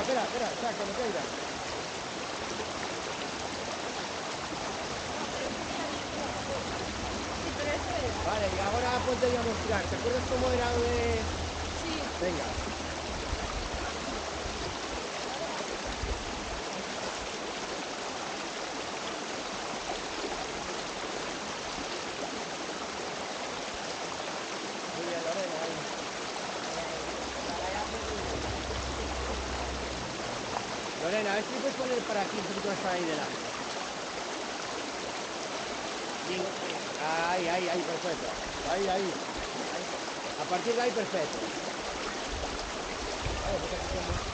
espera, xa, que me queira. Vale, y ahora podríamos tirar. ¿Te acuerdas cómo era lo de...? Sí. Venga. Muy bien, Lorena, ahí. Lorena, a ver si puedes poner para aquí un poquito más para ahí delante. Bien. Ahí, perfecto. Ahí. A partir de ahí, perfecto. Vale, pues aquí tenemos...